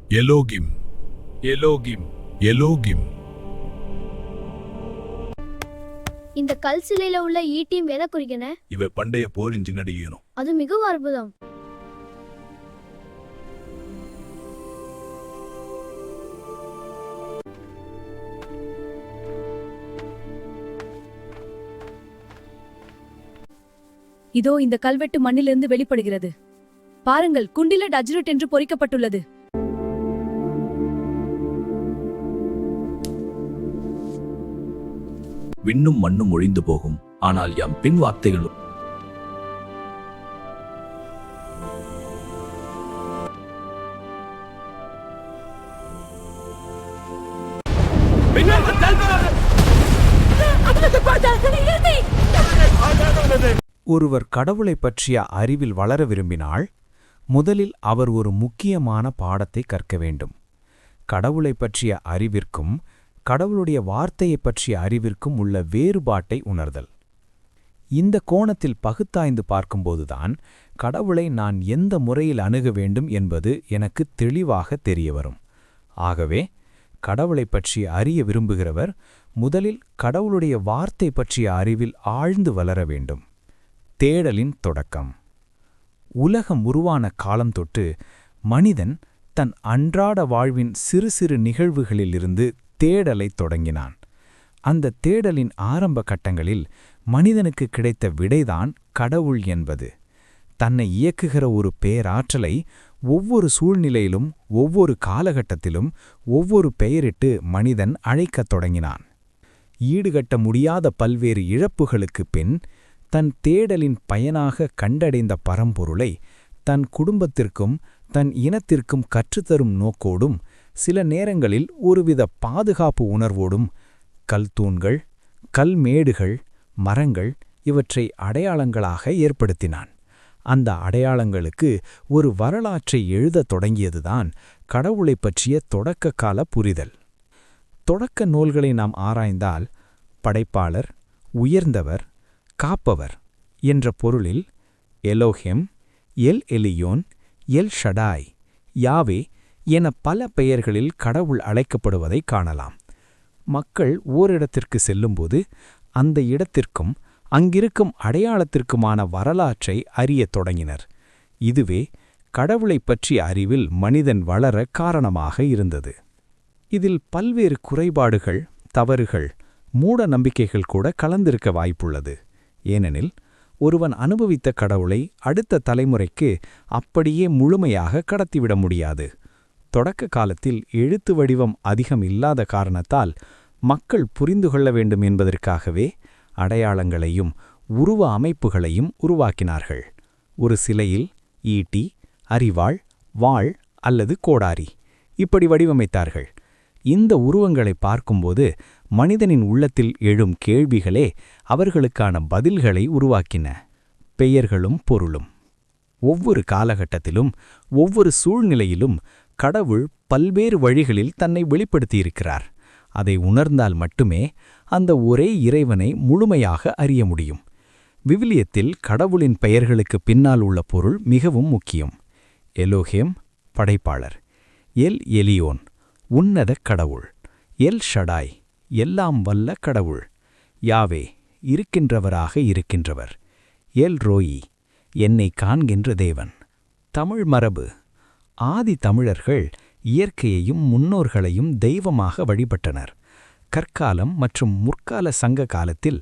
Elohim Elohim Elohim. இந்த கல் சிலையில உள்ள ஈட்டியும் எதை குறிக்கன? இவ பண்டைய போர் இன்ஜினடியணும். அது மிகவும் அற்புதம். இதோ இந்த கல்வெட்டு மண்ணிலிருந்து வெளிப்படுகிறது. பாருங்கள், குண்டில டஜ்ருட் என்று பொறிக்கப்பட்டுள்ளது. விண்ணும் மண்ணும் ஒழிந்து போகும், ஆனால் எம் பின் வார்த்தைகளும். ஒருவர் கடவுளை பற்றிய அறிவில் வளர விரும்பினால் முதலில் அவர் ஒரு முக்கியமான பாடத்தை கற்க வேண்டும். கடவுளை பற்றிய அறிவிற்கும் கடவுளுடைய வார்த்தையைப் பற்றிய அறிவிற்கும் உள்ள வேறுபாட்டை உணர்தல். இந்த கோணத்தில் பகுத்தாய்ந்து பார்க்கும்போதுதான் கடவுளை நான் எந்த முறையில் அணுக வேண்டும் என்பது எனக்கு தெளிவாக தெரியவரும். ஆகவே கடவுளை பற்றி அறிய விரும்புகிறவர் முதலில் கடவுளுடைய வார்த்தை பற்றிய அறிவில் ஆழ்ந்து வளர வேண்டும். தேடலின் தொடக்கம். உலகம் உருவான காலம் தொட்டு மனிதன் தன் அன்றாட வாழ்வின் சிறு சிறு நிகழ்வுகளிலிருந்து தேடலை தொடங்கினான். அந்த தேடலின் ஆரம்ப கட்டங்களில் மனிதனுக்கு கிடைத்த விடைதான் கடவுள் என்பது. தன்னை இயக்குகிற ஒரு பேராற்றலை ஒவ்வொரு சூழ்நிலையிலும் ஒவ்வொரு காலகட்டத்திலும் ஒவ்வொரு பெயரிட்டு மனிதன் அழைக்கத் தொடங்கினான். ஈடுகட்ட முடியாத பல்வேறு இழப்புகளுக்குப் பின் தன் தேடலின் பயனாக கண்டடைந்த பரம்பொருளை தன் குடும்பத்திற்கும் தன் இனத்திற்கும் கற்றுத்தரும் நோக்கோடும் சில நேரங்களில் ஒருவித பாதுகாப்பு உணர்வோடும் கல்தூண்கள், கல்மேடுகள், மரங்கள் இவற்றை அடையாளங்களாக ஏற்படுத்தினான். அந்த அடையாளங்களுக்கு ஒரு வரலாற்றை எழுதத் தொடங்கியதுதான் கடவுளைப் பற்றிய தொடக்க கால புரிதல். தொடக்க நூல்களை நாம் ஆராய்ந்தால் படைப்பாளர், உயர்ந்தவர், காப்பவர் என்ற பொருளில் எலோஹெம், எல் எலியோன், எல் ஷடாய், யாவே என பல பெயர்களில் கடவுள் அழைக்கப்படுவதை காணலாம். மக்கள் ஓரிடத்திற்கு செல்லும்போது அந்த இடத்திற்கும் அங்கிருக்கும் அடையாளத்திற்குமான வரலாற்றை அறியத் தொடங்கினர். இதுவே கடவுளைப் பற்றிய அறிவில் மனிதன் வளர காரணமாக இருந்தது. இதில் பல்வேறு குறைபாடுகள், தவறுகள், மூட நம்பிக்கைகள் கூட கலந்திருக்க வாய்ப்புள்ளது. ஏனெனில் ஒருவன் அனுபவித்த கடவுளை அடுத்த தலைமுறைக்கு அப்படியே முழுமையாக கடத்திவிட முடியாது. தொடக்க காலத்தில் எழுத்து வடிவம் அதிகம் இல்லாத காரணத்தால் மக்கள் புரிந்து கொள்ள வேண்டும் என்பதற்காகவே அடையாளங்களையும் உருவ அமைப்புகளையும் உருவாக்கினார்கள். ஒரு சிலையில் ஈட்டி, அரிவாள், வாள் அல்லது கோடாரி இப்படி வடிவமைத்தார்கள். இந்த உருவங்களை பார்க்கும்போது மனிதனின் உள்ளத்தில் எழும் கேள்விகளே அவர்களுக்கான பதில்களை உருவாக்கின. பெயர்களும் பொருளும். ஒவ்வொரு காலகட்டத்திலும் ஒவ்வொரு சூழ்நிலையிலும் கடவுள் பல்வேறு வழிகளில் தன்னை வெளிப்படுத்தியிருக்கிறார். அதை உணர்ந்தால் மட்டுமே அந்த ஒரே இறைவனை முழுமையாக அறிய முடியும். விவிலியத்தில் கடவுளின் பெயர்களுக்கு பின்னால் உள்ள பொருள் மிகவும் முக்கியம். எலோஹேம் படைப்பாளர், எல் எலியோன் உன்னத கடவுள், எல் ஷடாய் எல்லாம் வல்ல கடவுள், யாவே இருக்கின்றவராக இருக்கின்றவர், எல் ரோயி என்னை காண்கின்ற தேவன். தமிழ் மரபு. ஆதி தமிழர்கள் இயற்கையையும் முன்னோர்களையும் தெய்வமாக வழிபட்டனர். கற்காலம் மற்றும் முற்கால சங்க காலத்தில்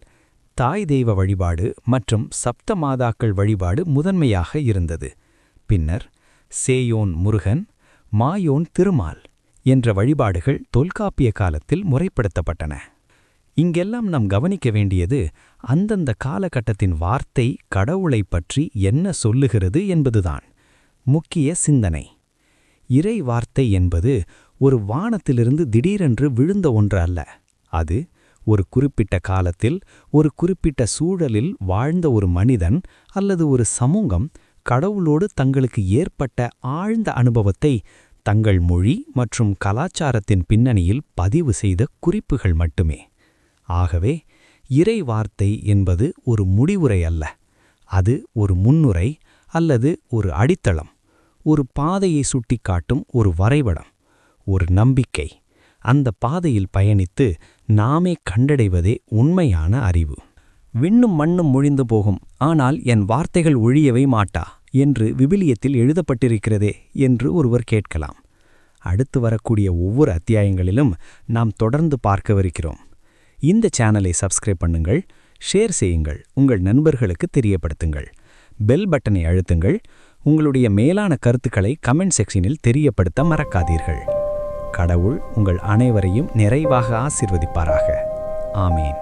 தாய் தெய்வ வழிபாடு மற்றும் சப்த மாதாக்கள் வழிபாடு முதன்மையாக இருந்தது. பின்னர் சேயோன் முருகன், மாயோன் திருமால் என்ற வழிபாடுகள் தொல்காப்பிய காலத்தில் முறைப்படுத்தப்பட்டன. இங்கெல்லாம் நாம் கவனிக்க வேண்டியது அந்தந்த காலகட்டத்தின் வார்த்தை கடவுளைப் பற்றி என்ன சொல்லுகிறது என்பதுதான் முக்கிய சிந்தனை. இறை வார்த்தை என்பது ஒரு வானத்திலிருந்து திடீரென்று விழுந்த ஒன்று அல்ல. அது ஒரு குறிப்பிட்ட காலத்தில் ஒரு குறிப்பிட்ட சூழலில் வாழ்ந்த ஒரு மனிதன் அல்லது ஒரு சமூகம் கடவுளோடு தங்களுக்கு ஏற்பட்ட ஆழ்ந்த அனுபவத்தை தங்கள் மொழி மற்றும் கலாச்சாரத்தின் பின்னணியில் பதிவு செய்த குறிப்புகள் மட்டுமே. ஆகவே இறை வார்த்தை என்பது ஒரு முடிவுரை அல்ல. அது ஒரு முன்னுரை அல்லது ஒரு அடித்தளம், ஒரு பாதையை சுட்டிக்காட்டும் ஒரு வரைபடம், ஒரு நம்பிக்கை. அந்த பாதையில் பயணித்து நாமே கண்டடைவதே உண்மையான அறிவு. விண்ணும் மண்ணும் ஒழிந்து போகும், ஆனால் என் வார்த்தைகள் ஒழியவே மாட்டா என்று விவிலியத்தில் எழுதப்பட்டிருக்கிறதே என்று ஒருவர் கேட்கலாம். அடுத்து வரக்கூடிய ஒவ்வொரு அத்தியாயங்களிலும் நாம் தொடர்ந்து பார்க்கவிருக்கிறோம். இந்த சேனலை சப்ஸ்கிரைப் பண்ணுங்கள், ஷேர் செய்யுங்கள், உங்கள் நண்பர்களுக்கு தெரியப்படுத்துங்கள். பெல் பட்டனை அழுத்துங்கள். உங்களுடைய மேலான கருத்துக்களை கமெண்ட் செக்ஷனில் தெரியப்படுத்த மறக்காதீர்கள். கடவுள் உங்கள் அனைவரையும் நிறைவாக ஆசீர்வதிப்பாராக. ஆமீன்.